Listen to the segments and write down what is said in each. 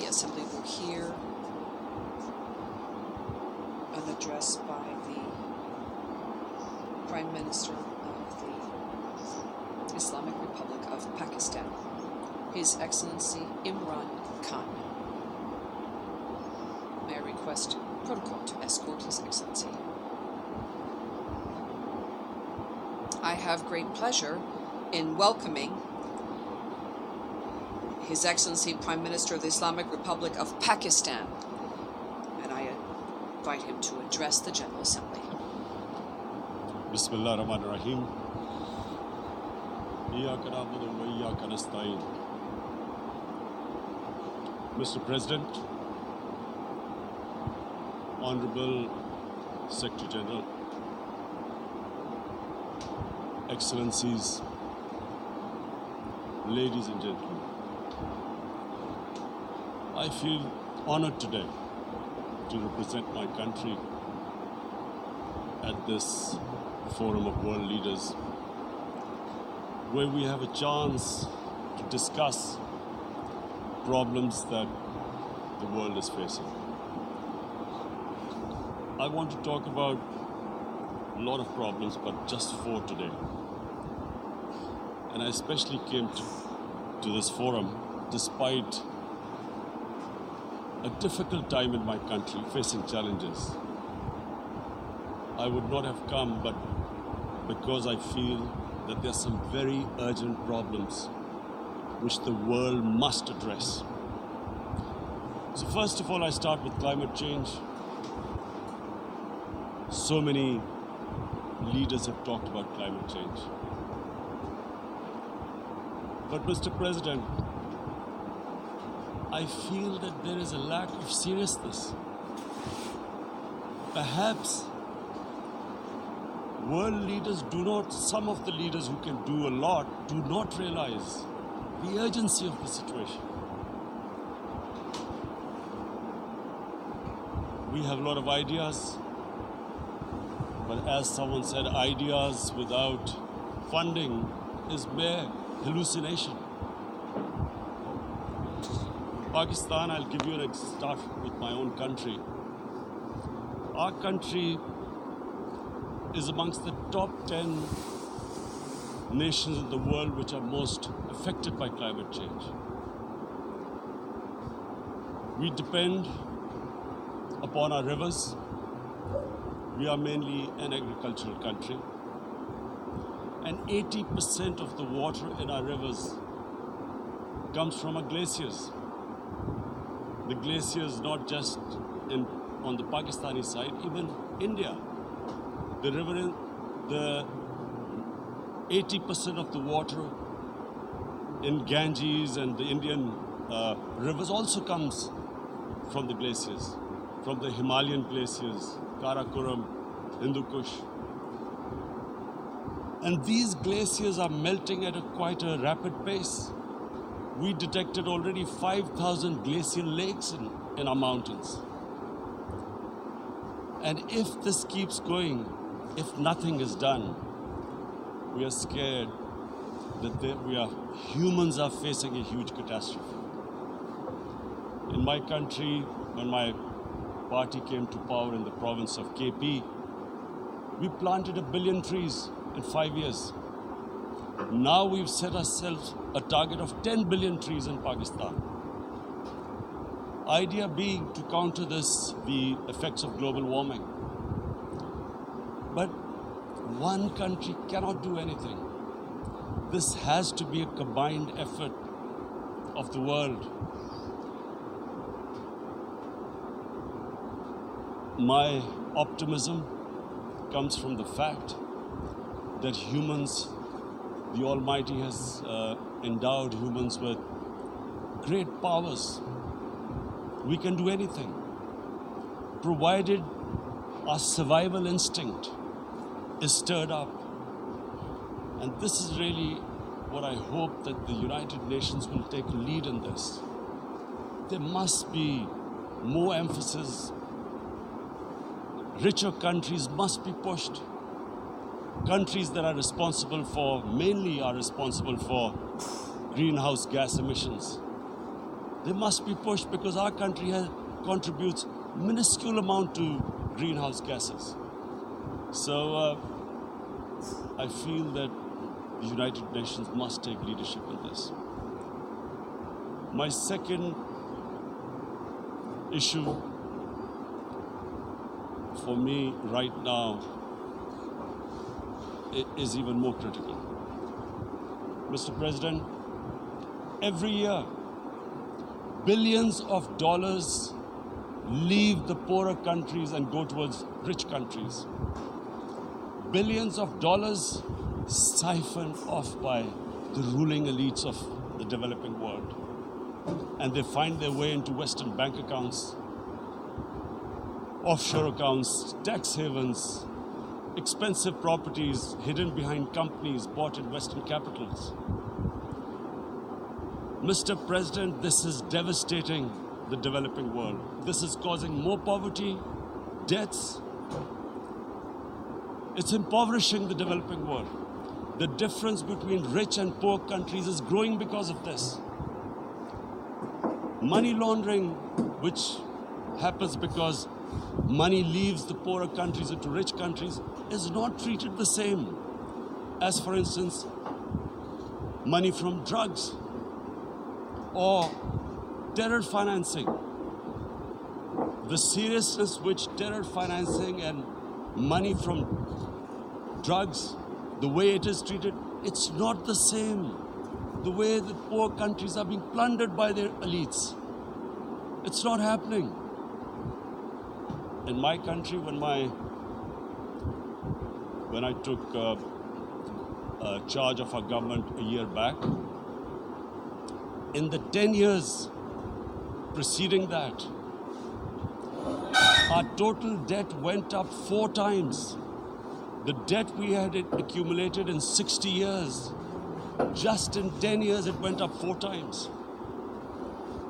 Assembly will hear an address by the Prime Minister of the Islamic Republic of Pakistan, His Excellency Imran Khan. May I request protocol to escort His Excellency. I have great pleasure in welcoming His Excellency Prime Minister of the Islamic Republic of Pakistan, and I invite him to address the General Assembly. Bismillahirrahmanirrahim. Iyyaka na'budu wa iyyaka nasta'in. Mr. President, Honorable Secretary General, Excellencies, ladies and gentlemen, I feel honored today to represent my country at this Forum of World Leaders, where we have a chance to discuss problems that the world is facing. I want to talk about a lot of problems, but just four today. And I especially came to this forum despite a difficult time in my country, facing challenges. I would not have come, but because I feel that there are some very urgent problems which the world must address. So first of all, I start with climate change. So many leaders have talked about climate change. But Mr. President, I feel that there is a lack of seriousness. Perhaps world leaders some of the leaders who can do a lot, do not realize the urgency of the situation. We have a lot of ideas, but as someone said, ideas without funding is mere hallucination. Pakistan, I'll give you an start with my own country. Our country is amongst the top 10 nations in the world which are most affected by climate change. We depend upon our rivers. We are mainly an agricultural country. And 80% of the water in our rivers comes from our glaciers. The glaciers not just on the Pakistani side, even India. The 80% of the water in Ganges and the Indian rivers also comes from the glaciers, from the Himalayan glaciers, Karakoram, Hindu Kush. And these glaciers are melting at quite a rapid pace. We detected already 5,000 glacial lakes in our mountains. And if this keeps going, if nothing is done, we are scared that humans are facing a huge catastrophe. In my country, when my party came to power in the province of KP, we planted 1 billion trees in 5 years. Now we've set ourselves a target of 10 billion trees in Pakistan. Idea being to counter the effects of global warming. But one country cannot do anything. This has to be a combined effort of the world. My optimism comes from the fact that humans, the Almighty has endowed humans with great powers. We can do anything, provided our survival instinct is stirred up. And this is really what I hope that the United Nations will take a lead in this. There must be more emphasis. Richer countries must be pushed. Countries that are responsible for greenhouse gas emissions. They must be pushed because our country contributes minuscule amount to greenhouse gases. So I feel that the United Nations must take leadership in this. My second issue for me right now is even more critical. Mr. President, every year, billions of dollars leave the poorer countries and go towards rich countries. Billions of dollars siphoned off by the ruling elites of the developing world. And they find their way into Western bank accounts, offshore accounts, tax havens, expensive properties hidden behind companies bought in Western capitals. Mr. President, this is devastating the developing world. This is causing more poverty, debts. It's impoverishing the developing world. The difference between rich and poor countries is growing because of this. Money laundering, which happens because money leaves the poorer countries into rich countries, is not treated the same as, for instance, money from drugs or terror financing. The seriousness which terror financing and money from drugs, the way it is treated, it's not the same. The way the poor countries are being plundered by their elites. It's not happening. In my country, when I took charge of our government a year back, in the 10 years preceding that, our total debt went up 4 times. The debt we had accumulated in 60 years, just in 10 years it went up 4 times.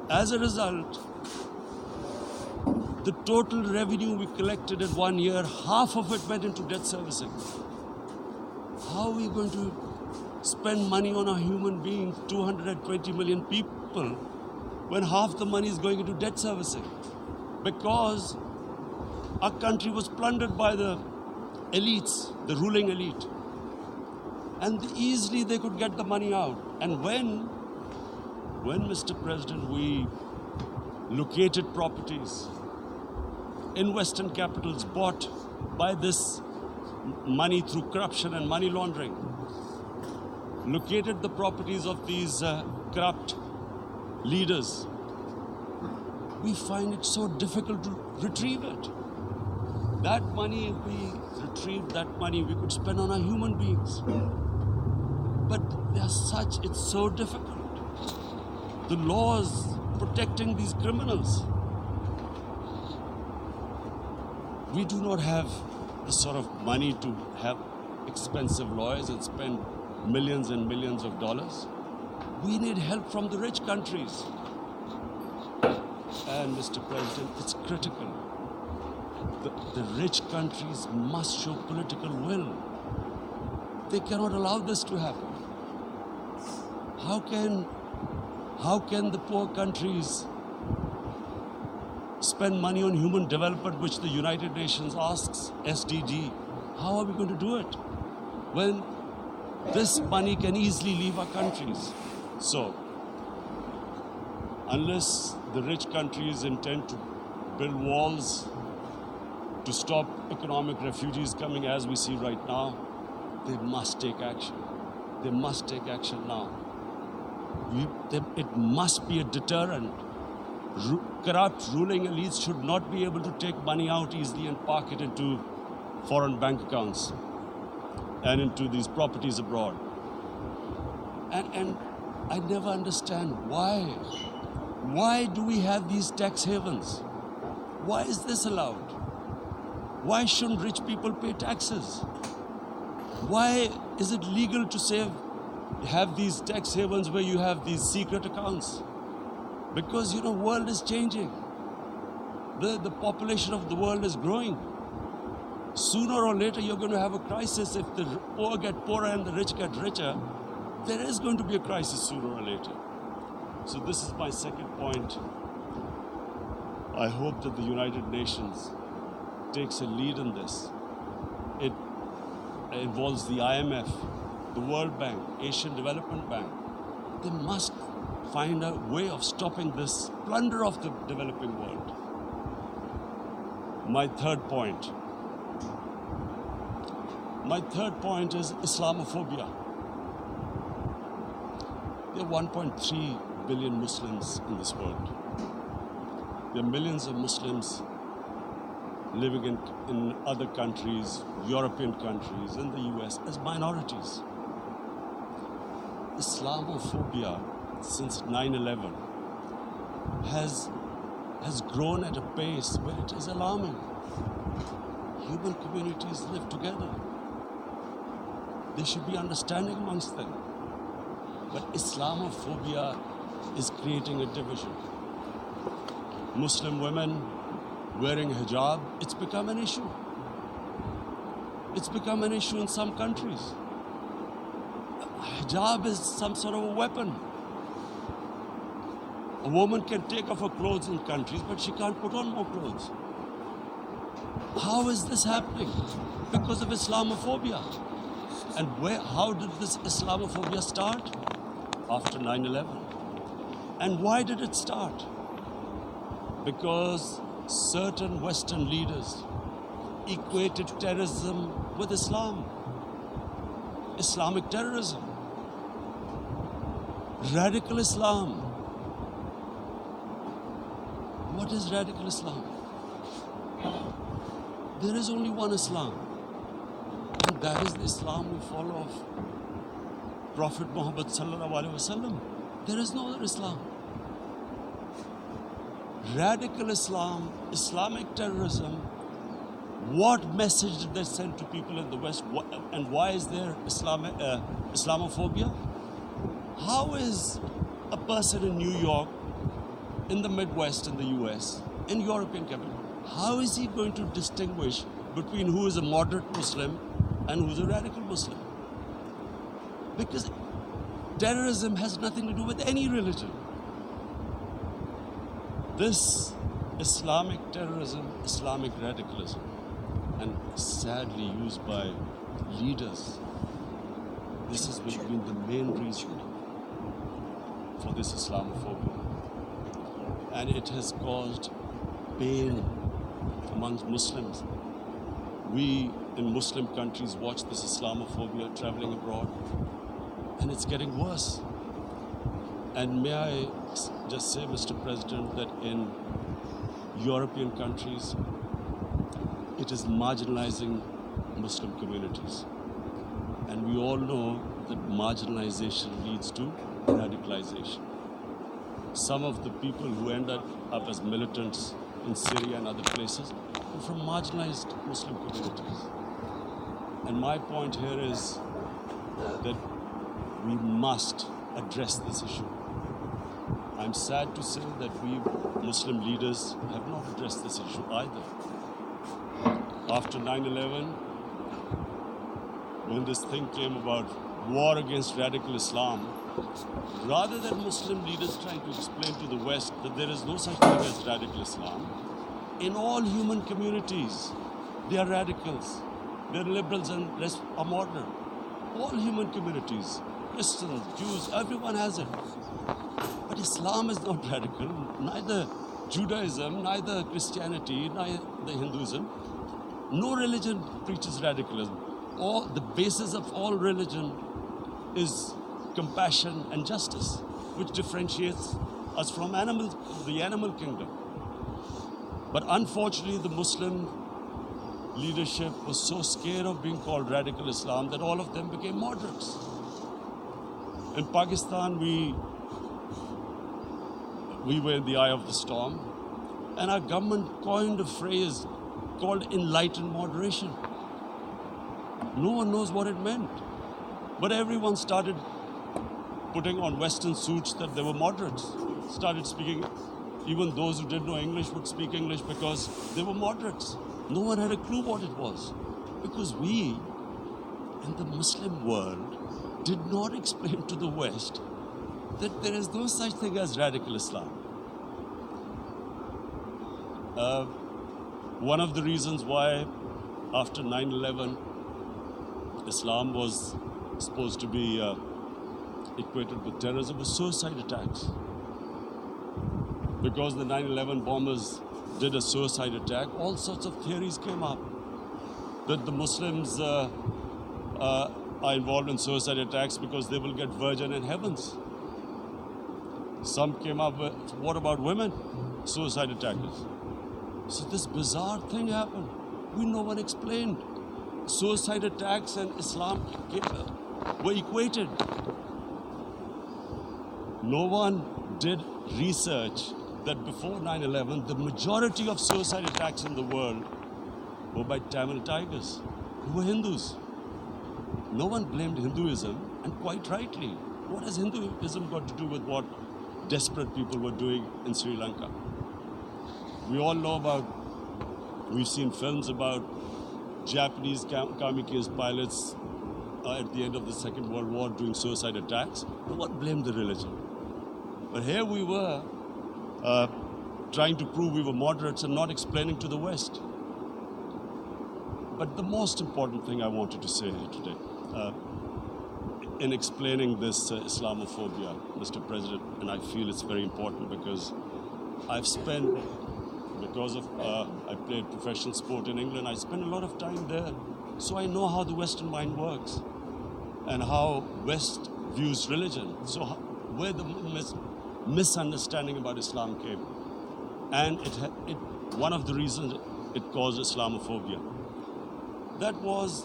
As a result, the total revenue we collected in 1 year, half of it went into debt servicing. How are we going to spend money on a human being, 220 million people, when half the money is going into debt servicing? Because our country was plundered by the elites, the ruling elite. And easily they could get the money out. And when Mr. President, we located properties in Western capitals bought by this money through corruption and money laundering, located the properties of these corrupt leaders, we find it so difficult to retrieve it. That money, if we retrieved that money, we could spend on our human beings. But it's so difficult. The laws protecting these criminals. We do not have the sort of money to have expensive lawyers and spend millions and millions of dollars. We need help from the rich countries. And Mr. President, it's critical. The rich countries must show political will. They cannot allow this to happen. How can the poor countries spend money on human development, which the United Nations asks, SDG? How are we going to do it when this money can easily leave our countries? So, unless the rich countries intend to build walls to stop economic refugees coming as we see right now, they must take action. They must take action now. It must be a deterrent. Corrupt ruling elites should not be able to take money out easily and park it into foreign bank accounts and into these properties abroad. And I never understand why. Why do we have these tax havens? Why is this allowed? Why shouldn't rich people pay taxes? Why is it legal to have these tax havens where you have these secret accounts? Because, world is changing. The population of the world is growing. Sooner or later, you're going to have a crisis. If the poor get poorer and the rich get richer, there is going to be a crisis sooner or later. So this is my second point. I hope that the United Nations takes a lead in this. It involves the IMF, the World Bank, Asian Development Bank. They must find a way of stopping this plunder of the developing world. My third point is Islamophobia. There are 1.3 billion Muslims in this world. There are millions of Muslims living in other countries, European countries, in the US as minorities. Islamophobia since 9/11 has grown at a pace where it is alarming. Human communities live together. There should be understanding amongst them. But Islamophobia is creating a division. Muslim women wearing hijab, it's become an issue. It's become an issue in some countries. Hijab is some sort of a weapon. A woman can take off her clothes in countries, but she can't put on more clothes. How is this happening? Because of Islamophobia. And how did this Islamophobia start? After 9/11. And why did it start? Because certain Western leaders equated terrorism with Islam. Islamic terrorism. Radical Islam. What is radical Islam? There is only one Islam. And that is the Islam we follow of Prophet Muhammad sallallahu alaihi wasallam. There is no other Islam. Radical Islam, Islamic terrorism, what message did they send to people in the West? And why is there Islamophobia? How is a person in New York, in the Midwest, in the US, in European capital, how is he going to distinguish between who is a moderate Muslim and who is a radical Muslim? Because terrorism has nothing to do with any religion. This Islamic terrorism, Islamic radicalism, and sadly used by leaders, this has been the main reason for this Islamophobia. And it has caused pain amongst Muslims. We in Muslim countries watch this Islamophobia traveling abroad, and it's getting worse. And may I just say, Mr. President, that in European countries, it is marginalizing Muslim communities. And we all know that marginalization leads to radicalization. Some of the people who end up as militants in Syria and other places are from marginalized Muslim communities. And my point here is that we must address this issue. I'm sad to say that we Muslim leaders have not addressed this issue either. After 9/11, when this thing came about war against radical Islam, rather than Muslim leaders trying to explain to the West that there is no such thing as radical Islam, in all human communities, they are radicals. They're liberals and rest are moderate. All human communities, Christians, Jews, everyone has it. But Islam is not radical. Neither Judaism, neither Christianity, neither Hinduism. No religion preaches radicalism. The basis of all religion is compassion and justice, which differentiates us from the animal kingdom. But unfortunately, the Muslim leadership was so scared of being called radical Islam that all of them became moderates. In Pakistan, we were in the eye of the storm, and our government coined a phrase called enlightened moderation. No one knows what it meant, but everyone started putting on Western suits that they were moderates, started speaking. Even those who didn't know English would speak English because they were moderates. No one had a clue what it was, because we in the Muslim world did not explain to the West that there is no such thing as radical Islam. One of the reasons why after 9/11 Islam was supposed to be equated with terrorism was suicide attacks. Because the 9/11 bombers did a suicide attack, all sorts of theories came up that the Muslims are involved in suicide attacks because they will get virgin in heavens. Some came up with, what about women suicide attackers? So this bizarre thing happened. No one explained. Suicide attacks and Islam were equated. No one did research that before 9/11, the majority of suicide attacks in the world were by Tamil Tigers, who were Hindus. No one blamed Hinduism, and quite rightly. What has Hinduism got to do with what desperate people were doing in Sri Lanka? We all know about, we've seen films about Japanese kamikaze pilots at the end of the Second World War doing suicide attacks. No one blamed the religion. But here we were trying to prove we were moderates and not explaining to the West. But the most important thing I wanted to say here today, in explaining this Islamophobia, Mr. President, and I feel it's very important because I've spent, because of I played professional sport in England, I spent a lot of time there, so I know how the Western mind works and how West views religion. So where the misunderstanding about Islam came, and one of the reasons it caused Islamophobia. That was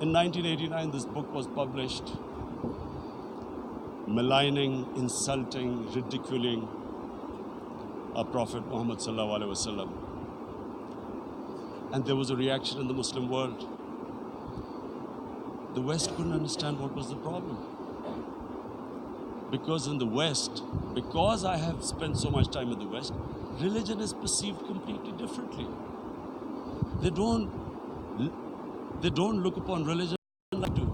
in 1989. This book was published, maligning, insulting, ridiculing our Prophet Muhammad sallallahu alaihi wasallam, and there was a reaction in the Muslim world. The West couldn't understand what was the problem. Because in the West, because I have spent so much time in the West, religion is perceived completely differently. They don't look upon religion like I do.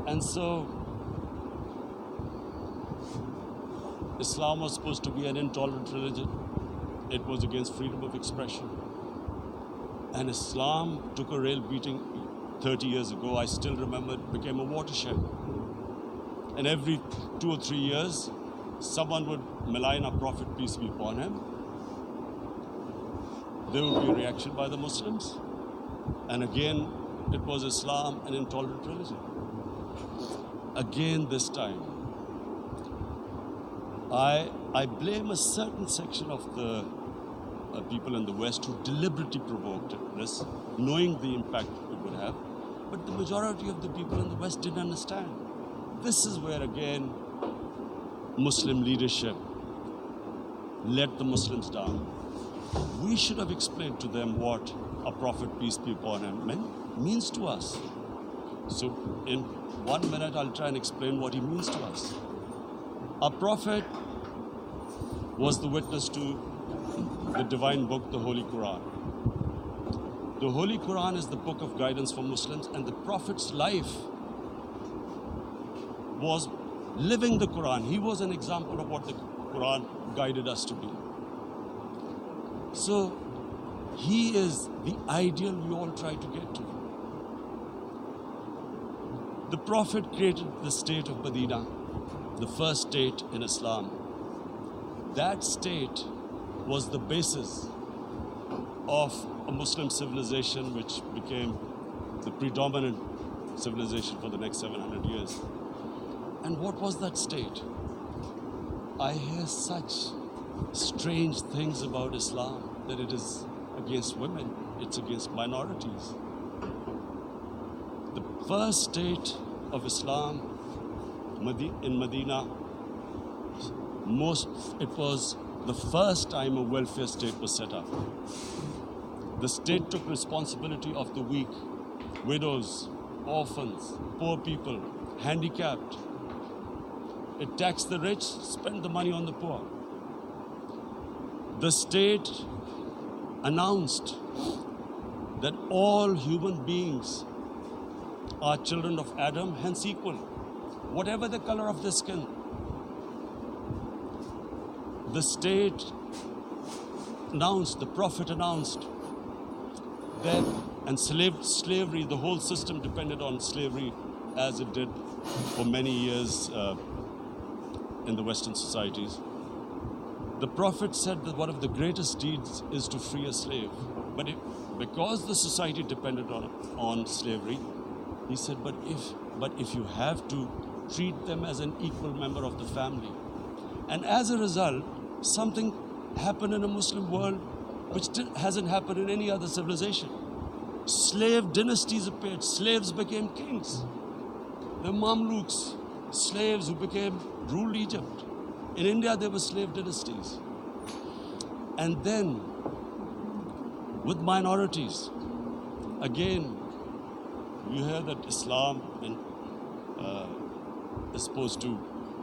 And so Islam was supposed to be an intolerant religion. It was against freedom of expression. And Islam took a real beating 30 years ago. I still remember it became a watershed. And every 2 or 3 years, someone would malign our Prophet, peace be upon him. There would be a reaction by the Muslims. And again, it was Islam, an intolerant religion. Again this time, I blame a certain section of the people in the West who deliberately provoked this, knowing the impact it would have. But the majority of the people in the West didn't understand. This is where, again, Muslim leadership let the Muslims down. We should have explained to them what our Prophet, peace be upon him, means to us. So in 1 minute, I'll try and explain what he means to us. Our Prophet was the witness to the divine book, the Holy Quran. The Holy Quran is the book of guidance for Muslims, and the Prophet's life was living the Quran. He was an example of what the Quran guided us to be. So he is the ideal we all try to get to. The Prophet created the state of Medina, the first state in Islam. That state was the basis of a Muslim civilization which became the predominant civilization for the next 700 years. And what was that state? I hear such strange things about Islam, that it is against women, it's against minorities. The first state of Islam in Medina, it was the first time a welfare state was set up. The state took responsibility of the weak, widows, orphans, poor people, handicapped. It taxed the rich, spent the money on the poor. The state announced that all human beings are children of Adam, hence equal. whatever the color of their skin. The state announced, the Prophet announced that, and slavery, the whole system depended on slavery as it did for many years in the Western societies. The Prophet said that one of the greatest deeds is to free a slave. But because the society depended on slavery, he said, but if you have to treat them as an equal member of the family. And as a result, something happened in a Muslim world which hasn't happened in any other civilization. Slave dynasties appeared. Slaves became kings. The Mamluks, slaves who ruled Egypt. In India, there were slave dynasties. And then, with minorities, again, you hear that Islam is supposed to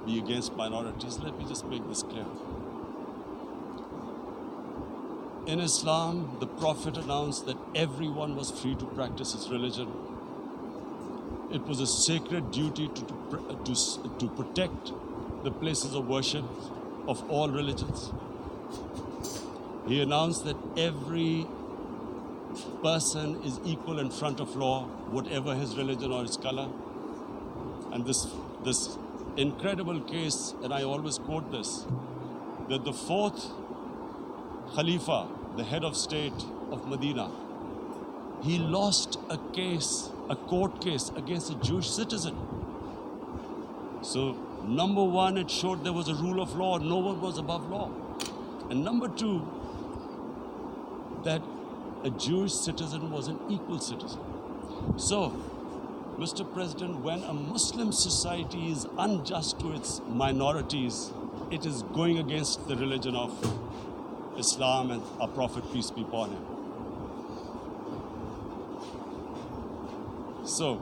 be against minorities. Let me just make this clear. In Islam, the Prophet announced that everyone was free to practice his religion. It was a sacred duty to protect the places of worship of all religions. He announced that every person is equal in front of law, whatever his religion or his color. And this incredible case, and I always quote this, that the fourth Khalifa, the head of state of Medina, he lost a court case against a Jewish citizen. So, number one, it showed there was a rule of law, no one was above law. And number two, that a Jewish citizen was an equal citizen. So, Mr. President, when a Muslim society is unjust to its minorities, it is going against the religion of Islam and our Prophet, peace be upon him. So,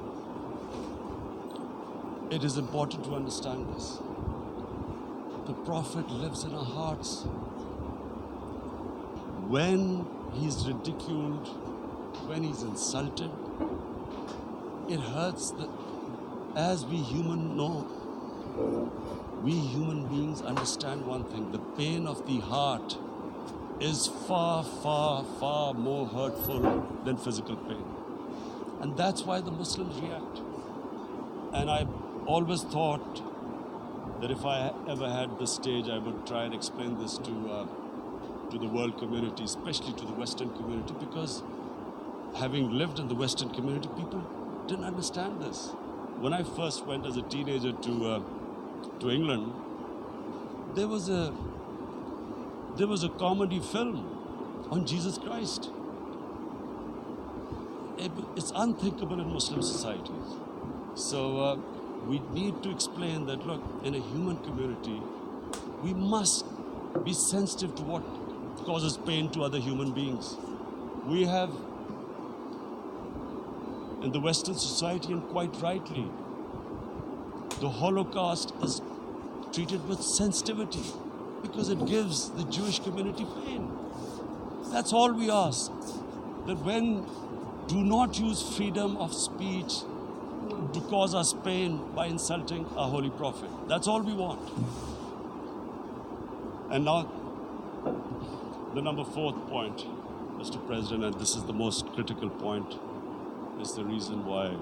it is important to understand this. The Prophet lives in our hearts. When he's ridiculed, when he's insulted, it hurts. As we human know, we human beings understand one thing: the pain of the heart is far, far, far more hurtful than physical pain. And that's why the Muslims react. And I always thought that if I ever had the stage, I would try and explain this to the world community, especially to the Western community, because having lived in the Western community, people didn't understand this. When I first went as a teenager to England, there was a comedy film on Jesus Christ. It's unthinkable in Muslim societies. So we need to explain that, look, in a human community, we must be sensitive to what causes pain to other human beings. We have, in the Western society, and quite rightly, the Holocaust is treated with sensitivity because it gives the Jewish community pain. That's all we ask. That do not use freedom of speech to cause us pain by insulting our Holy Prophet. That's all we want. And now, the number fourth point, Mr. President, and this is the most critical point, is the reason why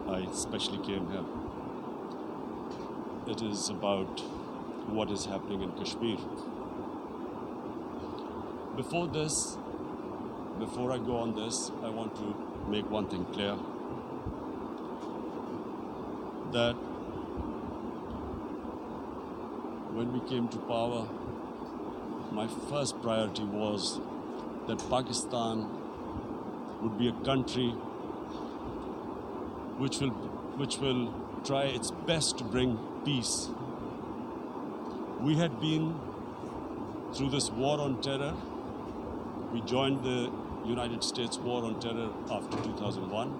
I especially came here. It is about what is happening in Kashmir. Before I go on this, I want to make one thing clear. That when we came to power, my first priority was that Pakistan would be a country which will try its best to bring peace. We had been through this war on terror. We joined the United States war on terror after 2001.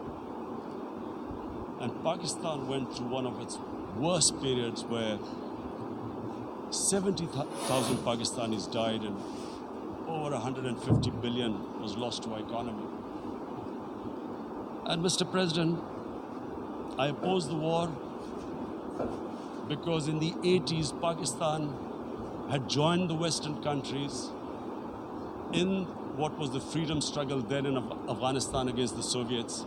And Pakistan went through one of its worst periods where 70,000 Pakistanis died and over 150 billion was lost to our economy. And Mr. President, I opposed the war because in the 80s, Pakistan had joined the Western countries in what was the freedom struggle then in Afghanistan against the Soviets.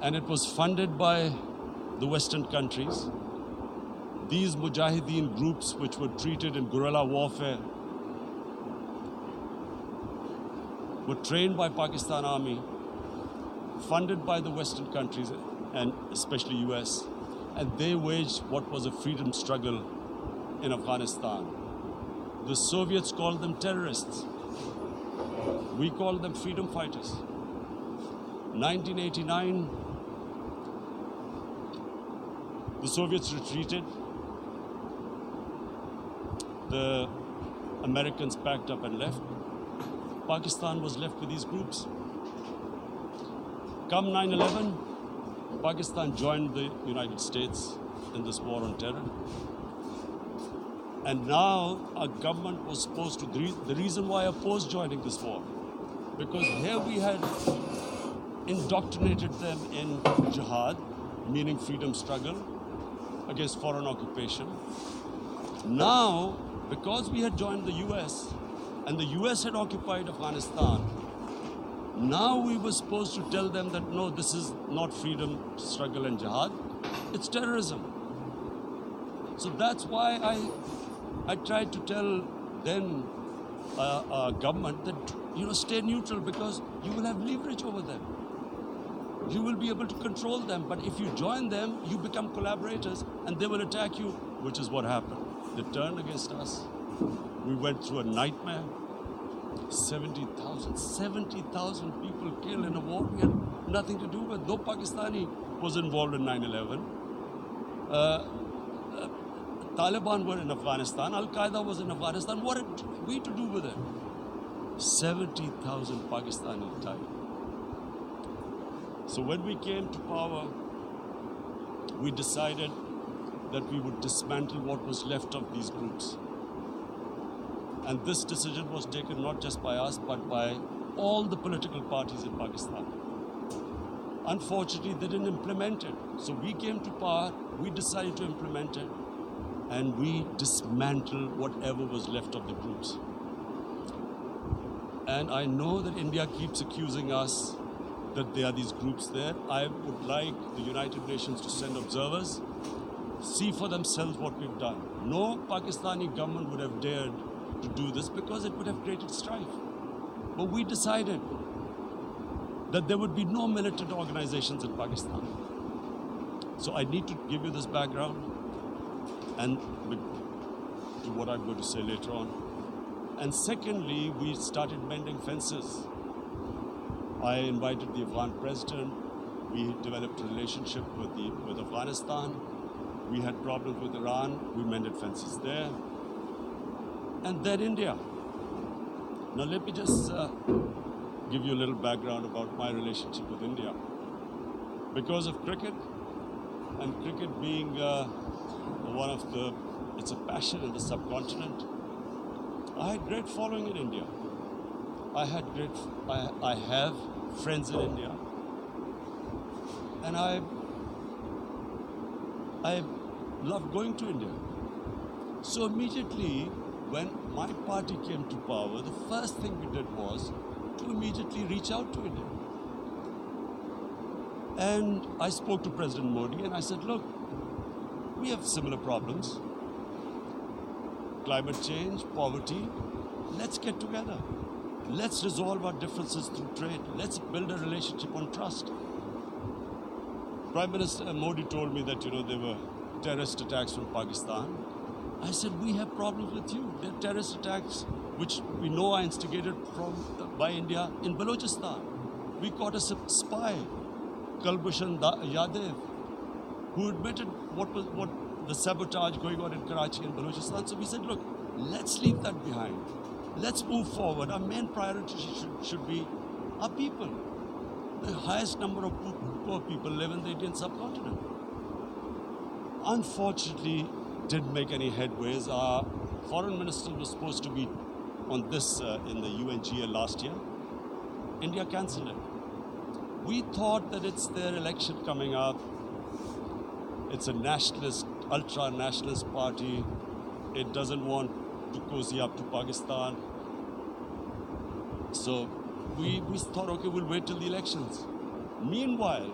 And it was funded by the Western countries. These Mujahideen groups, which were treated in guerrilla warfare, were trained by Pakistan Army, funded by the Western countries and especially US, and they waged what was a freedom struggle in Afghanistan. The Soviets called them terrorists. We called them freedom fighters. 1989, the Soviets retreated. The Americans packed up and left. Pakistan was left with these groups. Come 9/11, Pakistan joined the United States in this war on terror. And now our government was supposed to, the reason why I opposed joining this war, because here we had indoctrinated them in jihad, meaning freedom struggle against foreign occupation. Now, because we had joined the US and the US had occupied Afghanistan, now we were supposed to tell them that no, this is not freedom struggle and jihad, it's terrorism. So that's why I tried to tell then government that, stay neutral, because you will have leverage over them. You will be able to control them, but if you join them, you become collaborators and they will attack you, which is what happened. They turned against us. We went through a nightmare. 70,000 people killed in a war we had nothing to do with. No Pakistani was involved in 9/11. Taliban were in Afghanistan. Al-Qaeda was in Afghanistan. What had we to do with it? 70,000 Pakistani died. So when we came to power, we decided that we would dismantle what was left of these groups. And this decision was taken not just by us, but by all the political parties in Pakistan. Unfortunately, they didn't implement it. So we came to power, we decided to implement it, and we dismantled whatever was left of the groups. And I know that India keeps accusing us that there are these groups there. I would like the United Nations to send observers, see for themselves what we've done. No Pakistani government would have dared to do this because it would have created strife. But we decided that there would be no militant organizations in Pakistan. So I need to give you this background and to what I'm going to say later on. And secondly, we started mending fences. I invited the Afghan president. We developed a relationship with Afghanistan. We had problems with Iran. We mended fences there. And then India. Now let me just give you a little background about my relationship with India. Because of cricket, and cricket being one of the, it's a passion in the subcontinent, I had great following in India. I have friends in India. And I love going to India. So immediately, when my party came to power, the first thing we did was to immediately reach out to India. And I spoke to President Modi and I said, look, we have similar problems. Climate change, poverty, let's get together. Let's resolve our differences through trade. Let's build a relationship on trust. Prime Minister Modi told me that, there were terrorist attacks from Pakistan. I said, we have problems with you. There are terrorist attacks, which we know are instigated by India in Balochistan. We caught a spy, Kulbhushan Yadav, who admitted what the sabotage going on in Karachi and Balochistan. So we said, look, let's leave that behind. Let's move forward. Our main priority should be our people. The highest number of poor people live in the Indian subcontinent. Unfortunately, didn't make any headways. Our foreign minister was supposed to be on this in the UNGA last year. India cancelled it. We thought that it's their election coming up. It's a nationalist, ultra-nationalist party. It doesn't want to cozy up to Pakistan. So we thought, okay, we'll wait till the elections. Meanwhile,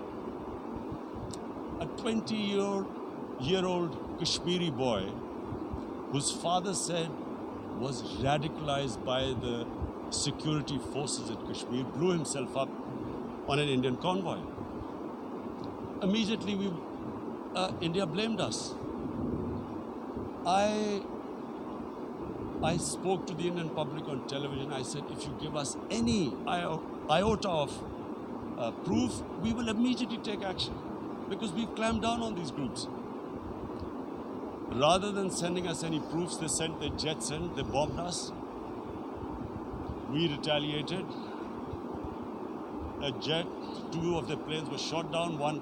a 20-year-old Kashmiri boy, whose father said was radicalized by the security forces in Kashmir, blew himself up on an Indian convoy. Immediately, India blamed us. I spoke to the Indian public on television. I said, if you give us any iota of proof, we will immediately take action, because we've clamped down on these groups. Rather than sending us any proofs, they sent their jets in, they bombed us. We retaliated. A jet, 2 of the planes were shot down, 1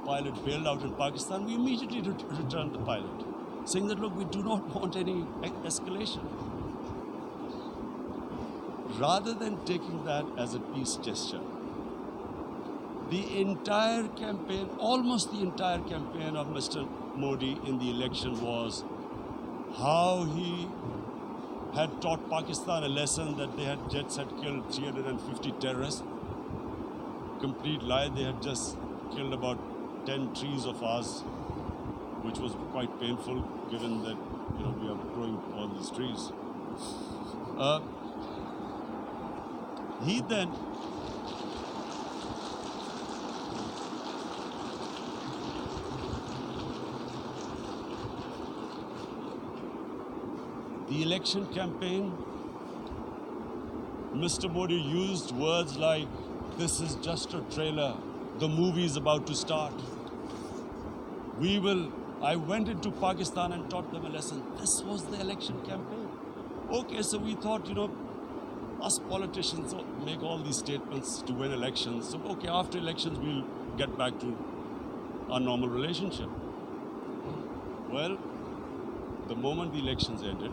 pilot bailed out in Pakistan. We immediately returned the pilot, saying that, look, we do not want any escalation. Rather than taking that as a peace gesture, the entire campaign, almost the entire campaign of Mr. Modi in the election was how he had taught Pakistan a lesson that jets had killed 350 terrorists. Complete lie. They had just killed about 10 trees of ours, which was quite painful given that we are growing all these trees. He then the election campaign, Mr. Modi used words like, this is just a trailer, the movie is about to start. I went into Pakistan and taught them a lesson. This was the election campaign. Okay, so we thought, us politicians make all these statements to win elections. So, okay, after elections, we'll get back to our normal relationship. Well, the moment the elections ended,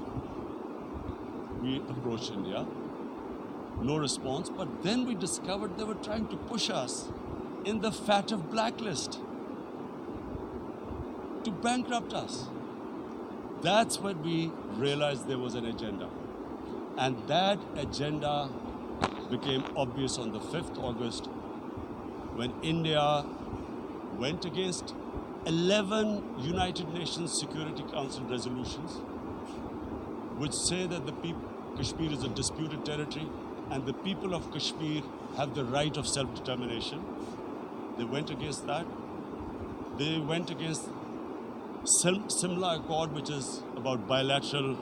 we approached India. No response, but then we discovered they were trying to push us in the FATF blacklist to bankrupt us. That's when we realized there was an agenda. And that agenda became obvious on the 5th August when India went against 11 United Nations Security Council resolutions which say that Kashmir is a disputed territory and the people of Kashmir have the right of self-determination. They went against that. They went against Simla Accord, which is about bilateral,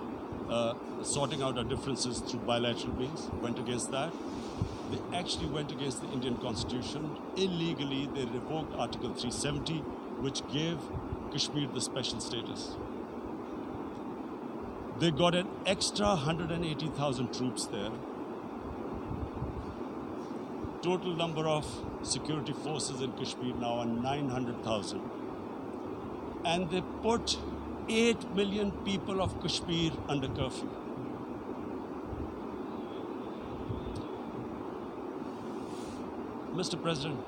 sorting out our differences through bilateral means, went against that. They actually went against the Indian Constitution. Illegally, they revoked Article 370, which gave Kashmir the special status. They got an extra 180,000 troops there. Total number of security forces in Kashmir now are 900,000. And they put 8 million people of Kashmir under curfew. Mr. President,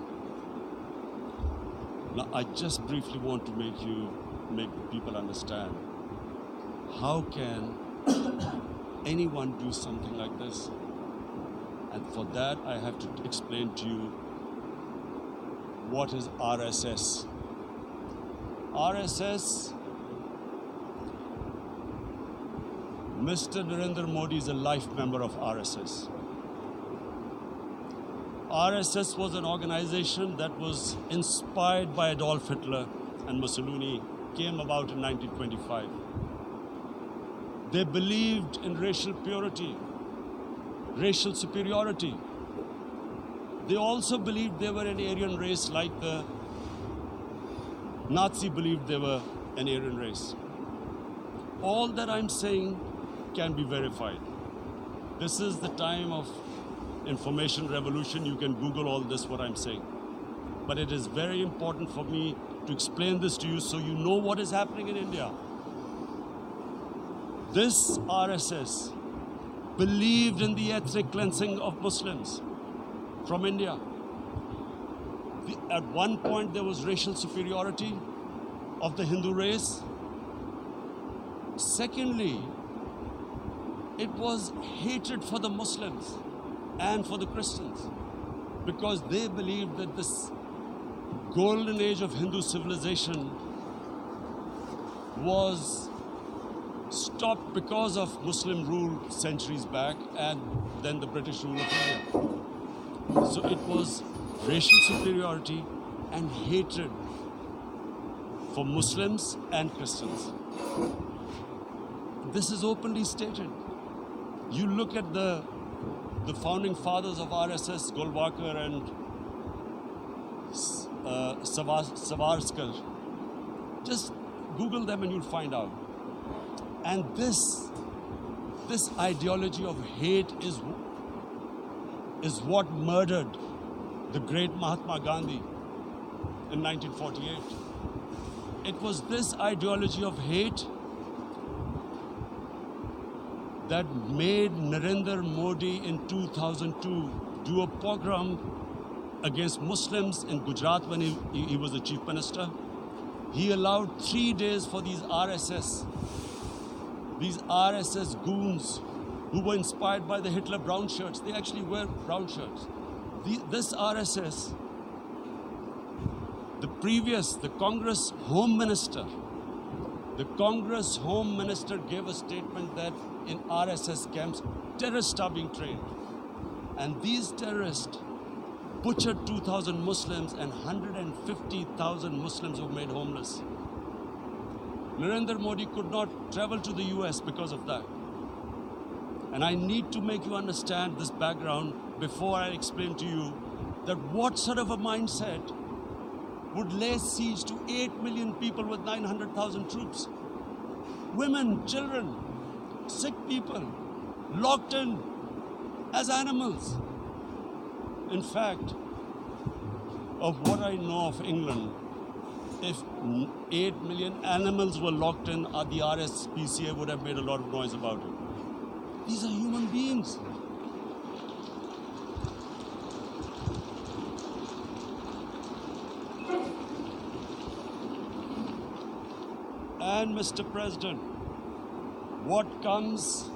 now I just briefly want to make people understand, how can anyone do something like this? And for that, I have to explain to you what is RSS. RSS, Mr. Narendra Modi is a life member of RSS. RSS was an organization that was inspired by Adolf Hitler and Mussolini, came about in 1925. They believed in racial purity, racial superiority. They also believed they were an Aryan race like the Nazi believed they were an Aryan race. All that I'm saying can be verified. This is the time of information revolution. You can Google all this, what I'm saying. But it is very important for me to explain this to you so you know what is happening in India. This RSS believed in the ethnic cleansing of Muslims from India. At one point there was racial superiority. of the Hindu race. Secondly, it was hatred for the Muslims and for the Christians, because they believed that this golden age of Hindu civilization was stopped because of Muslim rule centuries back and then the British rule of India. So it was racial superiority and hatred for Muslims and Christians. This is openly stated. You look at the founding fathers of RSS, Golwalkar and Savarkar. Just Google them and you'll find out. And this ideology of hate is what murdered the great Mahatma Gandhi in 1948. It was this ideology of hate that made Narendra Modi in 2002 do a pogrom against Muslims in Gujarat when he was the chief minister. He allowed 3 days for these RSS goons who were inspired by the Hitler brown shirts. They actually wear brown shirts. This RSS, the Congress Home Minister gave a statement that in RSS camps, terrorists are being trained. And these terrorists butchered 2,000 Muslims and 150,000 Muslims were made homeless. Narendra Modi could not travel to the US because of that. And I need to make you understand this background before I explain to you that what sort of a mindset would lay siege to 8 million people with 900,000 troops. Women, children, sick people, locked in as animals. In fact, of what I know of England, if 8 million animals were locked in, the RSPCA would have made a lot of noise about it. These are human beings. And Mr. President, what comes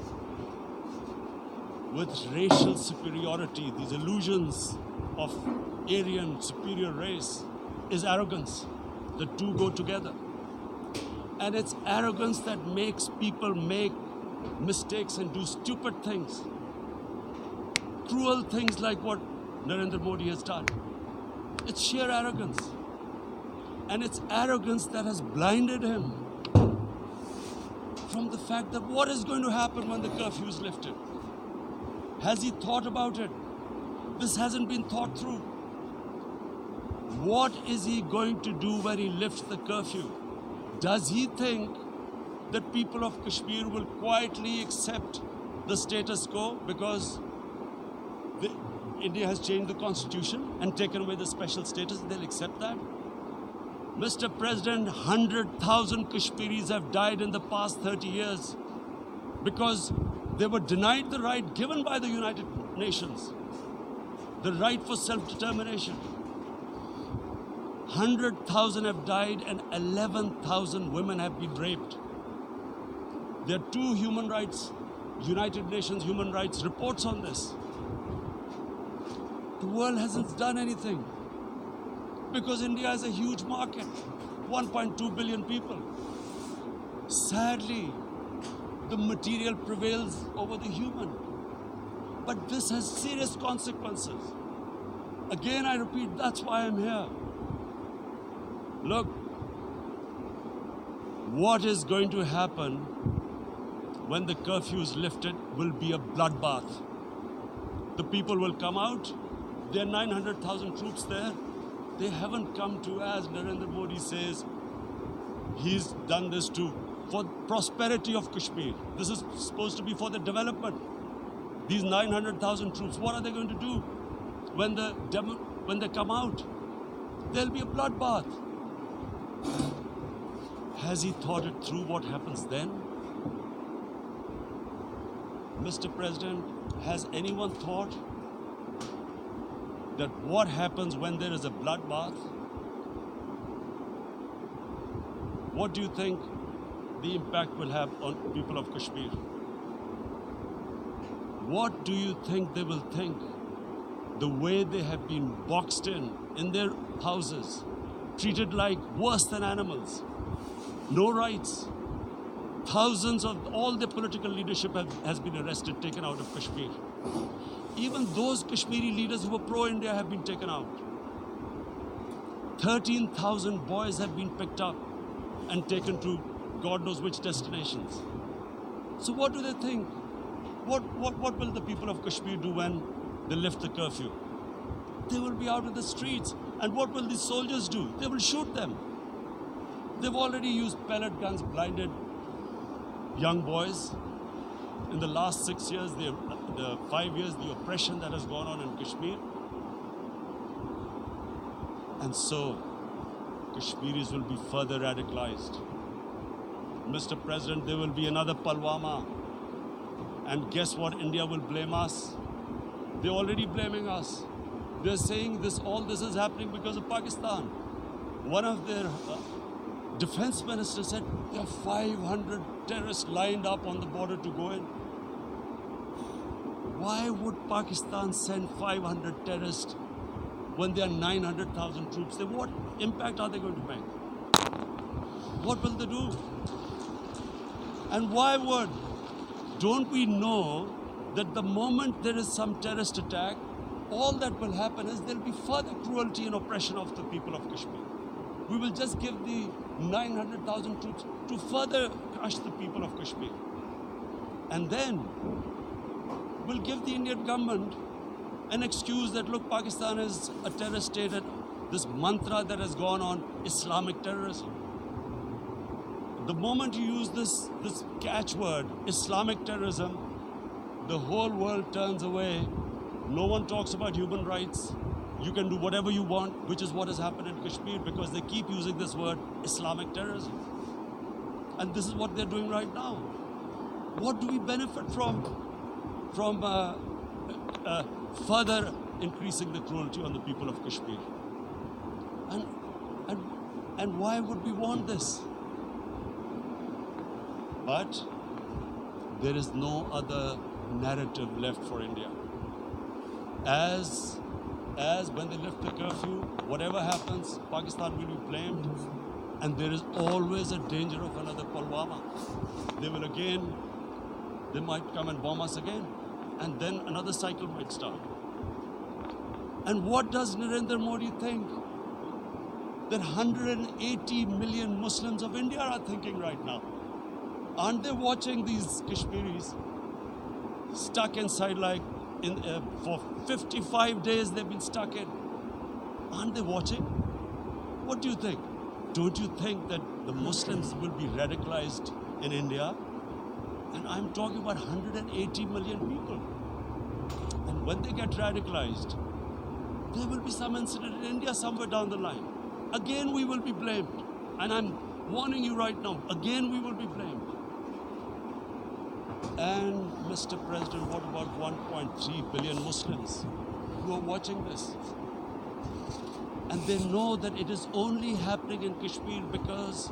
with racial superiority, these illusions of Aryan superior race, is arrogance. The two go together. And it's arrogance that makes people make mistakes and do stupid things. Cruel things like what Narendra Modi has done. It's sheer arrogance. And it's arrogance that has blinded him from the fact that what is going to happen when the curfew is lifted? Has he thought about it? This hasn't been thought through. What is he going to do when he lifts the curfew? Does he think that people of Kashmir will quietly accept the status quo because India has changed the constitution and taken away the special status? They'll accept that? Mr. President, 100,000 Kashmiris have died in the past 30 years because they were denied the right given by the United Nations, the right for self-determination. 100,000 have died and 11,000 women have been raped. There are 2 human rights, United Nations human rights reports on this. The world hasn't done anything because India is a huge market, 1.2 billion people. Sadly, the material prevails over the human. But this has serious consequences. Again, I repeat, that's why I'm here. Look, what is going to happen when the curfew is lifted will be a bloodbath. The people will come out. There are 900,000 troops there. They haven't come to, as Narendra Modi says, he's done this for prosperity of Kashmir. This is supposed to be for the development. These 900,000 troops, what are they going to do when they come out? There'll be a bloodbath. Has he thought it through what happens then? Mr. President, has anyone thought that what happens when there is a bloodbath? What do you think the impact will have on people of Kashmir? What do you think they will think? The way they have been boxed in their houses, treated like worse than animals, no rights. Thousands of all the political leadership has been arrested, taken out of Kashmir. Even those Kashmiri leaders who were pro-India have been taken out. 13,000 boys have been picked up and taken to God knows which destinations. So what do they think? What will the people of Kashmir do when they lift the curfew? They will be out in the streets. And what will these soldiers do? They will shoot them. They've already used pellet guns, blinded young boys. In the last 6 years, the 5 years, the oppression that has gone on in Kashmir. And so, Kashmiris will be further radicalized. Mr. President, there will be another Pulwama. And guess what? India will blame us. They're already blaming us. They're saying all this is happening because of Pakistan. One of their defense ministers said there are 500 terrorists lined up on the border to go in. Why would Pakistan send 500 terrorists when there are 900,000 troops? What impact are they going to make? What will they do? And why would? Don't we know that the moment there is some terrorist attack, all that will happen is there will be further cruelty and oppression of the people of Kashmir. We will just give the 900,000 troops to further crush the people of Kashmir. And then we'll give the Indian government an excuse that, look, Pakistan is a terrorist state, and this mantra that has gone on, Islamic terrorism. The moment you use this catchword, Islamic terrorism, the whole world turns away. No one talks about human rights. You can do whatever you want, which is what has happened in Kashmir, because they keep using this word, Islamic terrorism. And this is what they're doing right now. What do we benefit from further increasing the cruelty on the people of Kashmir? And why would we want this? But there is no other narrative left for India. As when they lift the curfew, whatever happens, Pakistan will be blamed, and there is always a danger of another Pulwama. They might come and bomb us again, and then another cycle might start. And what does Narendra Modi think? That 180 million Muslims of India are thinking right now. Aren't they watching these Kashmiris stuck inside for 55 days they've been stuck in? Aren't they watching? What do you think? Don't you think that the Muslims will be radicalized in India? And I'm talking about 180 million people. And when they get radicalized, there will be some incident in India somewhere down the line. Again, we will be blamed. And I'm warning you right now, again we will be blamed. And Mr. President, what about 1.3 billion Muslims who are watching this? And they know that it is only happening in Kashmir because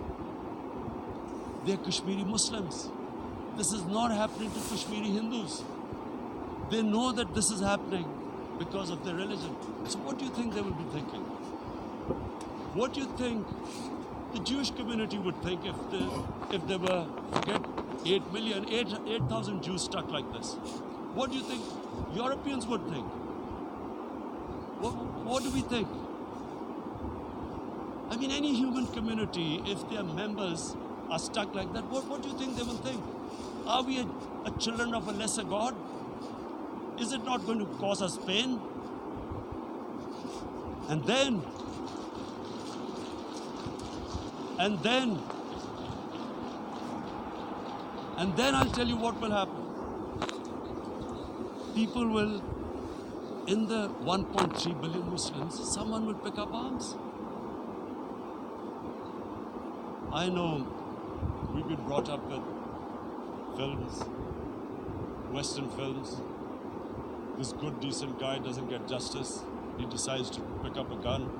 they're Kashmiri Muslims. This is not happening to Kashmiri Hindus. They know that this is happening because of their religion. So what do you think they will be thinking? What do you think the Jewish community would think if there were, forget 8,000 Jews stuck like this? What do you think Europeans would think? What do we think? I mean, any human community, if their members are stuck like that, what do you think they will think? Are we a children of a lesser God? Is it not going to cause us pain? And then I'll tell you what will happen. People will, in the 1.3 billion Muslims, someone will pick up arms. I know we've been brought up with films, Western films. This good, decent guy doesn't get justice. He decides to pick up a gun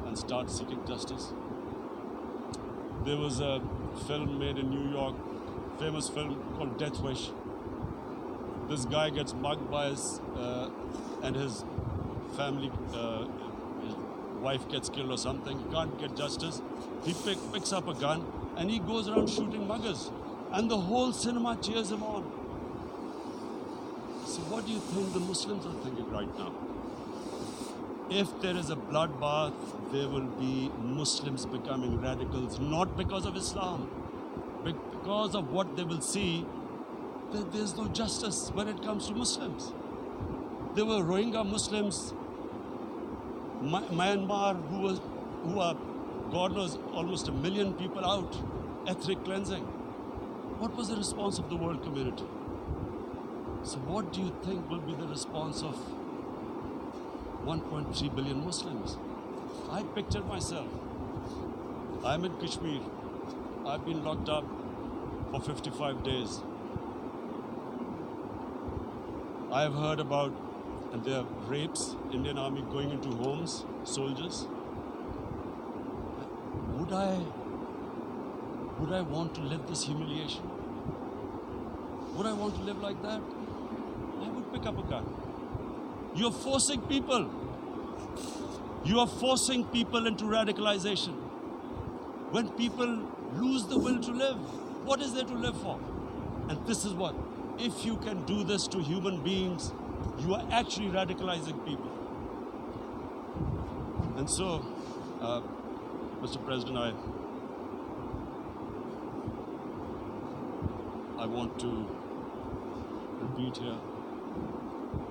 and start seeking justice. There was a film made in New York, famous film called Death Wish. This guy gets mugged by and his family, his wife gets killed or something. He can't get justice. He picks up a gun and he goes around shooting muggers. And the whole cinema cheers him on. So what do you think the Muslims are thinking right now? If there is a bloodbath, there will be Muslims becoming radicals, not because of Islam, but because of what they will see, that there's no justice when it comes to Muslims. There were Rohingya Muslims, Myanmar, who are, God knows, almost 1 million people out, ethnic cleansing. What was the response of the world community? So what do you think will be the response of 1.3 billion Muslims? I picture myself. I'm in Kashmir. I've been locked up for 55 days. I've heard about, and there are rapes, Indian Army going into homes, soldiers. Would I want to live this humiliation? Would I want to live like that? I would pick up a gun. You're forcing people. You are forcing people into radicalization. When people lose the will to live, what is there to live for? And this is what, if you can do this to human beings, you are actually radicalizing people. And so, Mr. President, I want to repeat here,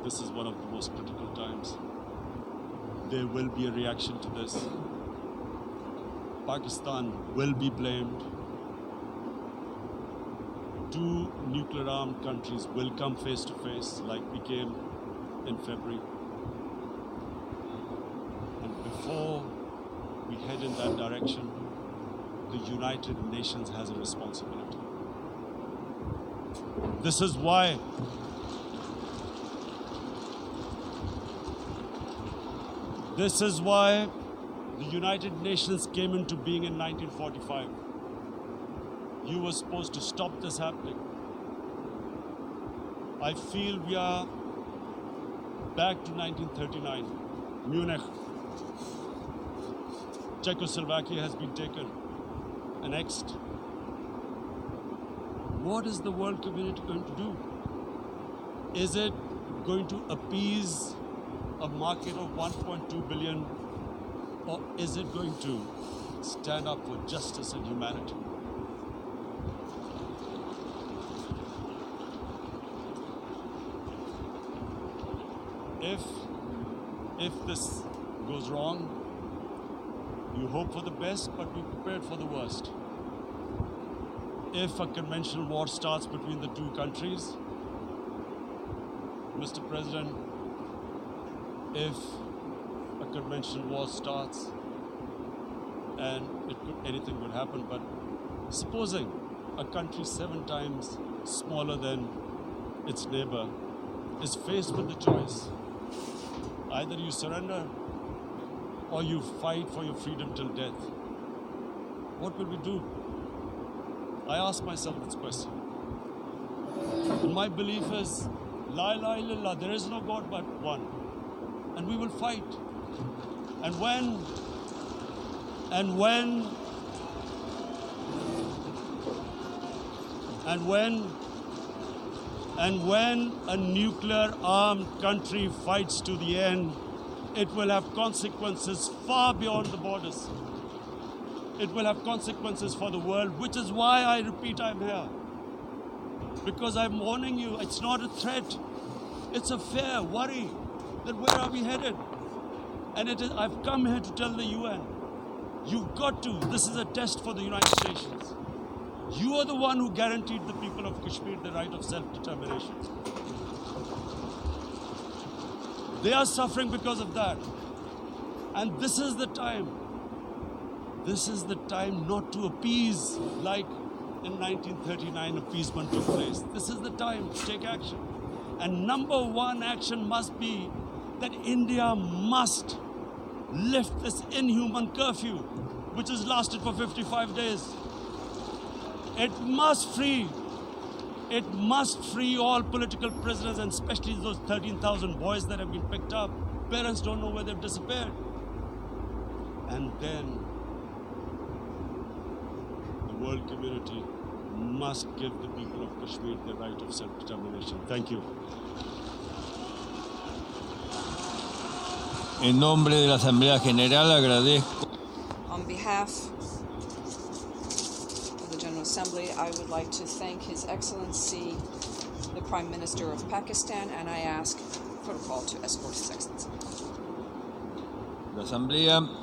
this is one of the most critical times. There will be a reaction to this. Pakistan will be blamed. 2 nuclear-armed countries will come face to face like we came in February. And before we head in that direction, the United Nations has a responsibility. This is why the United Nations came into being in 1945. You were supposed to stop this happening. I feel we are back to 1939. Munich, Czechoslovakia has been taken, annexed. What is the world community going to do? Is it going to appease a market of 1.2 billion, or is it going to stand up for justice and humanity? If this goes wrong, you hope for the best, but be prepared for the worst. If a conventional war starts between the 2 countries, Mr. President, if a conventional war starts, and anything could happen, but supposing a country 7 times smaller than its neighbor is faced with the choice, either you surrender or you fight for your freedom till death, what will we do? I ask myself this question. And my belief is, La ilaha illallah, there is no God but one. And we will fight. And when a nuclear-armed country fights to the end, it will have consequences far beyond the borders. It will have consequences for the world, which is why I repeat I'm here. Because I'm warning you, it's not a threat. It's a fear, worry, that where are we headed? And I've come here to tell the UN, you've got to, this is a test for the United Nations. You are the one who guaranteed the people of Kashmir the right of self-determination. They are suffering because of that. And this is the time. This is the time not to appease like in 1939 appeasement took place. This is the time to take action. And number 1 action must be that India must lift this inhuman curfew, which has lasted for 55 days. It must free all political prisoners, and especially those 13,000 boys that have been picked up. Parents don't know where they've disappeared. And then the world community must give the people of Kashmir the right of self-determination. Thank you. En nombre de la Asamblea General agradezco. On behalf of the General Assembly, I would like to thank His Excellency, the Prime Minister of Pakistan, and I ask protocol to escort His Excellency. La Asamblea